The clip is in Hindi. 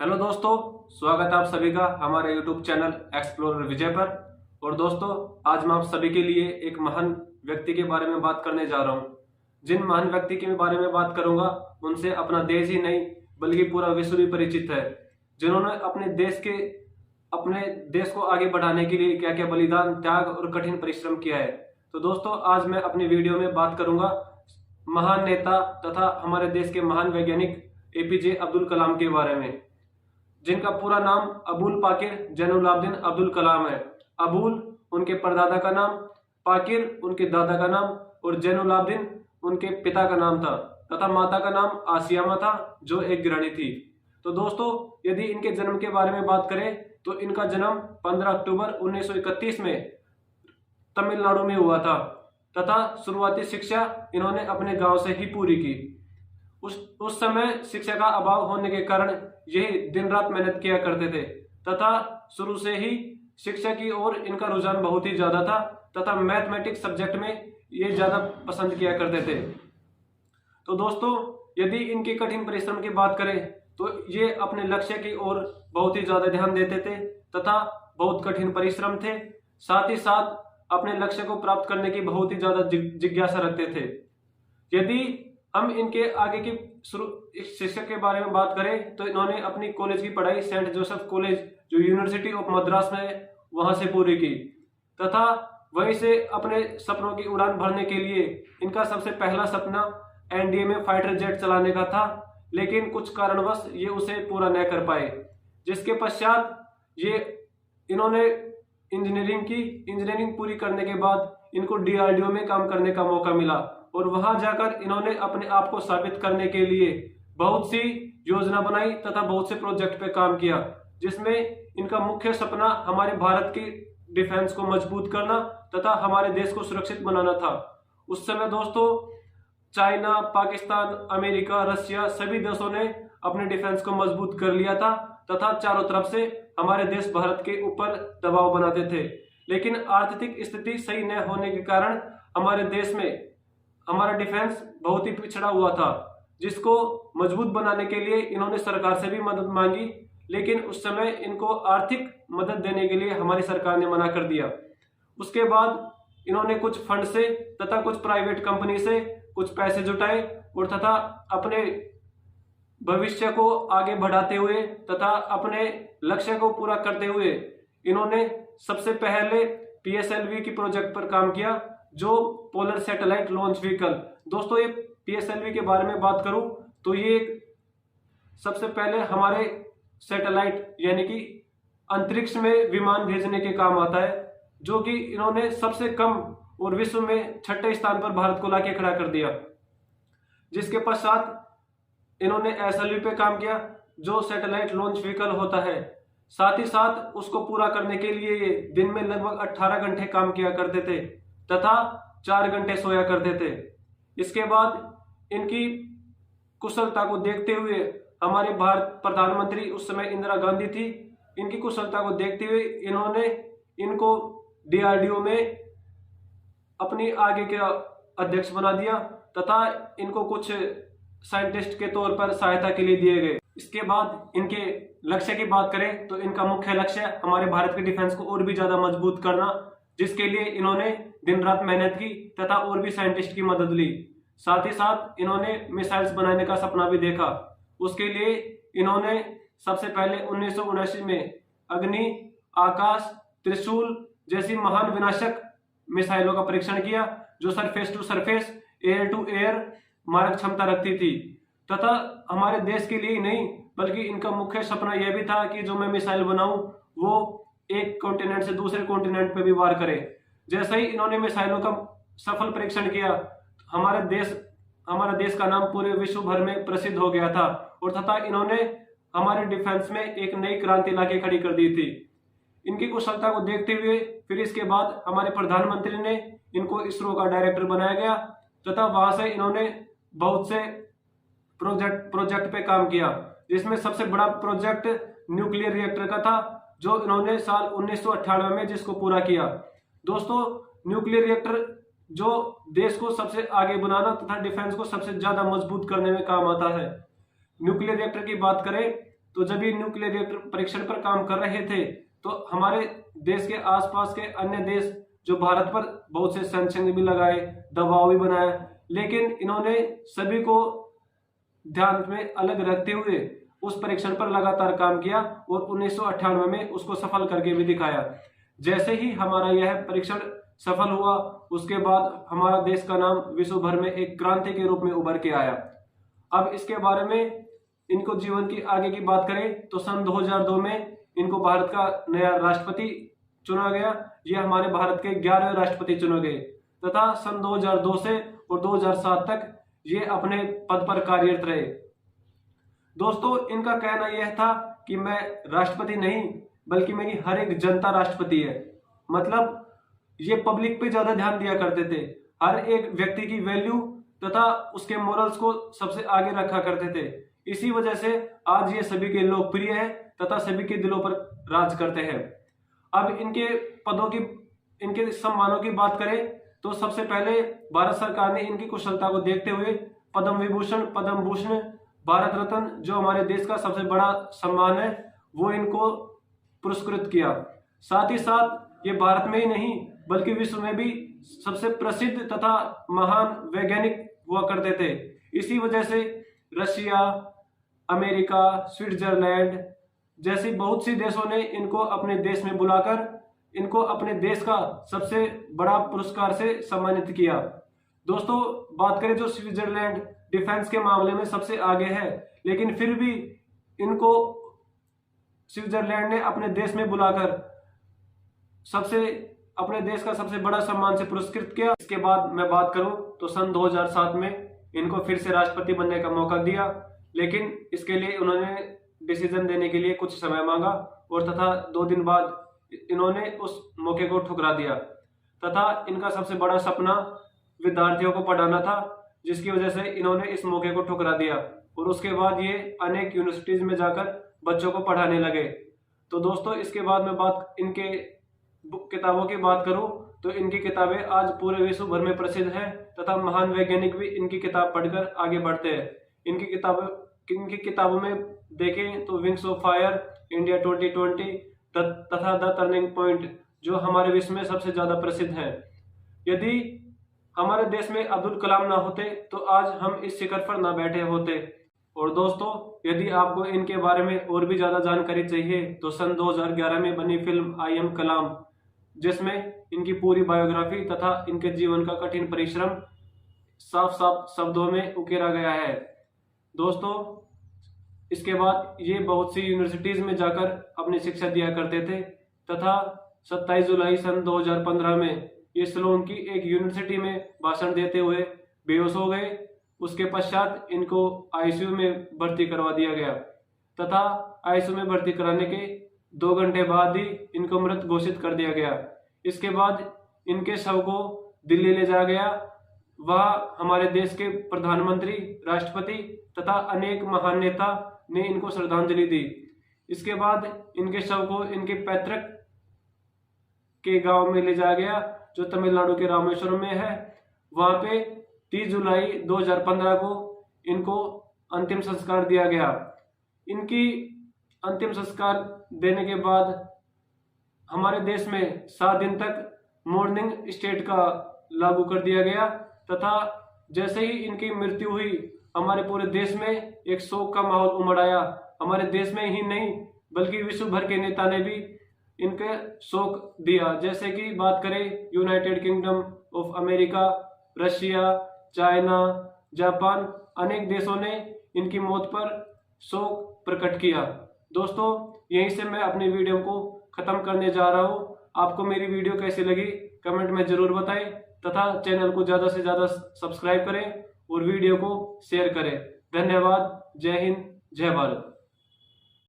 हेलो दोस्तों, स्वागत है आप सभी का हमारे यूट्यूब चैनल एक्सप्लोरर विजय पर। और दोस्तों, आज मैं आप सभी के लिए एक महान व्यक्ति के बारे में बात करने जा रहा हूं। जिन महान व्यक्ति के बारे में बात करूंगा उनसे अपना देश ही नहीं बल्कि पूरा विश्व भी परिचित है, जिन्होंने अपने देश को आगे बढ़ाने के लिए क्या क्या बलिदान, त्याग और कठिन परिश्रम किया है। तो दोस्तों, आज मैं अपनी वीडियो में बात करूंगा महान नेता तथा हमारे देश के महान वैज्ञानिक एपीजे अब्दुल कलाम के बारे में, जिनका पूरा नाम अबुल पाकिर जैनुलाब्दीन अब्दुल कलाम है। अबुल उनके परदादा का नाम, पाकिर उनके दादा का नाम और जैनुलाब्दीन उनके पिता का नाम था तथा माता का नाम आसियामा था, जो एक गृहिणी थी। तो दोस्तों, यदि इनके जन्म के बारे में बात करें तो इनका जन्म 15 अक्टूबर 1931 में तमिलनाडु में हुआ था तथा शुरुआती शिक्षा इन्होंने अपने गांव से ही पूरी की। उस समय शिक्षा का अभाव होने के कारण ये दिन रात मेहनत किया करते थे तथा शुरू से ही शिक्षा की ओर इनका रुझान बहुत ही ज्यादा था तथा मैथमेटिक्स सब्जेक्ट में ये ज्यादा पसंद किया करते थे। तो दोस्तों, यदि इनके कठिन परिश्रम की बात करें तो ये अपने लक्ष्य की ओर बहुत ही ज्यादा ध्यान देते थे तथा बहुत कठिन परिश्रम थे। साथ ही साथ अपने लक्ष्य को प्राप्त करने की बहुत ही ज्यादा जिज्ञासा रखते थे। यदि हम इनके आगे की शिक्षा के बारे में बात करें तो इन्होंने अपनी कॉलेज की पढ़ाई सेंट जोसेफ कॉलेज, जो यूनिवर्सिटी ऑफ मद्रास में है, वहां से पूरी की तथा वहीं से अपने सपनों की उड़ान भरने के लिए इनका सबसे पहला सपना एनडीए में फाइटर जेट चलाने का था, लेकिन कुछ कारणवश ये उसे पूरा न कर पाए। जिसके पश्चात इन्होंने इंजीनियरिंग पूरी करने के बाद इनको डीआरडीओ में काम करने का मौका मिला और वहां जाकर इन्होंने अपने आप को साबित करने के लिए बहुत सी योजना बनाई तथा बहुत से प्रोजेक्ट पे काम किया, जिसमें इनका मुख्य सपना हमारे भारत की डिफेंस को मजबूत करना तथा हमारे देश को सुरक्षित बनाना था। उस समय दोस्तों, चाइना, पाकिस्तान, अमेरिका, रशिया सभी देशों ने अपने डिफेंस को मजबूत कर लिया था तथा चारों तरफ से हमारे देश भारत के ऊपर दबाव बनाते थे। लेकिन आर्थिक स्थिति सही न होने के कारण हमारे देश में हमारा डिफेंस बहुत ही पिछड़ा हुआ था, जिसको मजबूत बनाने के लिए इन्होंने सरकार से भी मदद मांगी, लेकिन उस समय इनको आर्थिक मदद देने के लिए हमारी सरकार ने मना कर दिया। उसके बाद इन्होंने कुछ फंड से तथा कुछ प्राइवेट कंपनी से कुछ पैसे जुटाए और तथा अपने भविष्य को आगे बढ़ाते हुए तथा अपने लक्ष्य को पूरा करते हुए इन्होंने सबसे पहले पीएसएलवी की प्रोजेक्ट पर काम किया, जो पोलर सैटेलाइट लॉन्च व्हीकल। दोस्तों, ये पीएसएलवी के बारे में बात करूं तो ये सबसे पहले हमारे सैटेलाइट यानी कि अंतरिक्ष में विमान भेजने के काम आता है, जो कि इन्होंने सबसे कम और विश्व में 6ठे स्थान पर भारत को लाके खड़ा कर दिया। जिसके पश्चात इन्होंने एसएलवी पे काम किया, जो सैटेलाइट लॉन्च व्हीकल होता है। साथ ही साथ उसको पूरा करने के लिए ये दिन में लगभग 18 घंटे काम किया करते थे तथा 4 घंटे सोया करते थे। इसके बाद इनकी कुशलता को देखते हुए हमारे भारत प्रधानमंत्री उस समय इंदिरा गांधी थी, इनकी कुशलता को देखते हुए इन्होंने इनको डीआरडीओ में अपनी आगे के अध्यक्ष बना दिया तथा इनको कुछ साइंटिस्ट के तौर पर सहायता के लिए दिए गए। इसके बाद इनके लक्ष्य की बात करें तो इनका मुख्य लक्ष्य हमारे भारत के डिफेंस को और भी ज्यादा मजबूत करना, जिसके लिए इन्होंने दिन रात मेहनत की तथा और भी साइंटिस्ट की मदद ली। साथ ही साथ इन्होंने मिसाइल्स बनाने का सपना भी देखा। उसके लिए इन्होंने सबसे पहले 1979 में अग्नि, आकाश, त्रिशूल जैसी महान विनाशक मिसाइलों का परीक्षण किया, जो surface to surface, air to air मारक क्षमता रखती थी तथा हमारे देश के लिए ही नहीं बल्कि इनका मुख्य सपना यह भी था कि जो मैं मिसाइल बनाऊं वो एक कॉन्टिनेंट से दूसरे कॉन्टिनेंट पे भी वार करे। जैसे ही इन्होंने मिसाइलों का सफल परीक्षण किया, हमारा देश का नाम पूरे विश्व भर में प्रसिद्ध हो गया था और तथा इन्होंने हमारे डिफेंस में एक नई क्रांति लाके खड़ी कर दी थी। इनकी कुशलता को देखते हुए फिर इसके बाद हमारे प्रधानमंत्री ने इनको इसरो का डायरेक्टर बनाया गया तथा वहां से इन्होंने बहुत से प्रोजेक्ट पे काम किया, जिसमें सबसे बड़ा प्रोजेक्ट न्यूक्लियर रिएक्टर का था, जो इन्होंने साल 1998 में जिसको पूरा किया। दोस्तों, न्यूक्लियर रिएक्टर जो देश को सबसे आगे बनाना तथा डिफेंस को सबसे ज्यादा मजबूत करने में काम आता है। न्यूक्लियर रिएक्टर की बात करें तो जब ये न्यूक्लियर रिएक्टर परीक्षण पर काम कर रहे थे तो हमारे देश के आसपास के अन्य देश जो भारत पर बहुत से सैंक्शन भी लगाए, दबाव भी बनाया, लेकिन इन्होंने सभी को ध्यान में अलग रखते हुए उस परीक्षण पर लगातार काम किया और 1998 में उसको सफल करके भी दिखाया। जैसे ही हमारा यह परीक्षण सफल हुआ उसके बाद हमारा देश का नाम विश्व भर में एक क्रांति के रूप में उभर के आया। अब इसके बारे में इनको जीवन की आगे की बात करें तो सन 2002 में इनको भारत का नया राष्ट्रपति चुना गया। ये हमारे भारत के 11वें राष्ट्रपति चुने गए तथा सन 2002 से और 2007 तक ये अपने पद पर कार्यरत रहे। दोस्तों, इनका कहना यह था कि मैं राष्ट्रपति नहीं बल्कि मेरी हर एक जनता राष्ट्रपति है। मतलब ये पब्लिक पे ज्यादा ध्यान दिया करते थे, हर एक व्यक्ति की वैल्यू तथा उसके मोरल्स को सबसे आगे रखा करते थे। इसी वजह से आज ये सभी के लोकप्रिय है तथा सभी के दिलों पर राज करते हैं। अब इनके पदों की, इनके सम्मानों की बात करें तो सबसे पहले भारत सरकार ने इनकी कुशलता को देखते हुए पद्म विभूषण, पद्म भूषण, भारत रत्न जो हमारे देश का सबसे बड़ा सम्मान है वो इनको पुरस्कृत किया। साथ ही साथ ये भारत में ही नहीं बल्कि विश्व में भी सबसे प्रसिद्ध तथा महान वैज्ञानिक हुआ करते थे। इसी वजह से रशिया, अमेरिका, स्विट्जरलैंड जैसे बहुत सी देशों ने इनको अपने देश में बुलाकर इनको अपने देश का सबसे बड़ा पुरस्कार से सम्मानित किया। दोस्तों, बात करें जो स्विट्जरलैंड डिफेंस के मामले में सबसे आगे है, लेकिन फिर भी इनको स्विट्जरलैंड ने अपने देश में बुलाकर अपने देश का सबसे बड़ा सम्मान से पुरस्कृत किया। इसके बाद मैं बात करूं तो सन 2007 में इनको फिर से राष्ट्रपति बनने का मौका दिया, लेकिन इसके लिए उन्होंने डिसीजन देने के लिए कुछ समय मांगा और तथा 2 दिन बाद इन्होंने उस मौके को ठुकरा दिया तथा इनका सबसे बड़ा सपना विद्यार्थियों को पढ़ाना था, जिसकी वजह से इन्होंने इस मौके को ठुकरा दिया और उसके बाद ये अनेक यूनिवर्सिटीज में जाकर बच्चों को पढ़ाने लगे। तो दोस्तों, इसके बाद मैं इनके किताबों की बात करूं तो इनकी किताबें आज पूरे विश्व भर में प्रसिद्ध हैं तथा महान वैज्ञानिक भी इनकी किताब पढ़कर आगे बढ़ते हैं। इनकी किताबों में देखें तो विंग्स ऑफ फायर, इंडिया 2020 तथा द टर्निंग पॉइंट जो हमारे विश्व में सबसे ज्यादा प्रसिद्ध हैं। यदि हमारे देश में अब्दुल कलाम ना होते तो आज हम इस शिखर पर ना बैठे होते। और दोस्तों, यदि आपको इनके बारे में और भी ज्यादा जानकारी चाहिए तो सन 2011 में बनी फिल्म आई एम कलाम, जिसमें इनकी पूरी बायोग्राफी तथा इनके जीवन का कठिन परिश्रम साफ साफ शब्दों में उकेरा गया है। दोस्तों, इसके बाद ये बहुत सी यूनिवर्सिटीज में जाकर अपनी शिक्षा दिया करते थे तथा 27 जुलाई सन 2015 में ये शिलोंग की एक यूनिवर्सिटी में भाषण देते हुए बेहोश हो गए। उसके पश्चात इनको आईसीयू में भर्ती करवा दिया गया तथा आईसीयू में भर्ती कराने के 2 घंटे बाद ही इनको मृत घोषित कर दिया गया। इसके बाद इनके शव को दिल्ली ले जाया गया। वहां हमारे देश के प्रधानमंत्री, राष्ट्रपति तथा अनेक महान नेता ने इनको श्रद्धांजलि दी। इसके बाद इनके शव को इनके पैतृक के गांव में ले जाया गया जो तमिलनाडु के रामेश्वरम में है। वहां पे 30 जुलाई 2015 को इनको अंतिम संस्कार दिया गया। इनकी अंतिम संस्कार देने के बाद हमारे देश में 7 दिन तक मॉर्निंग स्टेट का लागू कर दिया गया तथा जैसे ही इनकी मृत्यु हुई हमारे पूरे देश में एक शोक का माहौल उमड़ आया। हमारे देश में ही नहीं बल्कि विश्व भर के नेता ने भी इनके शोक दिया। जैसे कि बात करें United kingdom of America, Russia, China, Japan, अनेक देशों ने इनकी मौत पर शोक प्रकट किया। दोस्तों, यहीं से मैं अपनी वीडियो को खत्म करने जा रहा हूँ। आपको मेरी वीडियो कैसी लगी कमेंट में जरूर बताएं तथा चैनल को ज़्यादा से ज़्यादा सब्सक्राइब करें और वीडियो को शेयर करें। धन्यवाद। जय हिंद, जय भारत।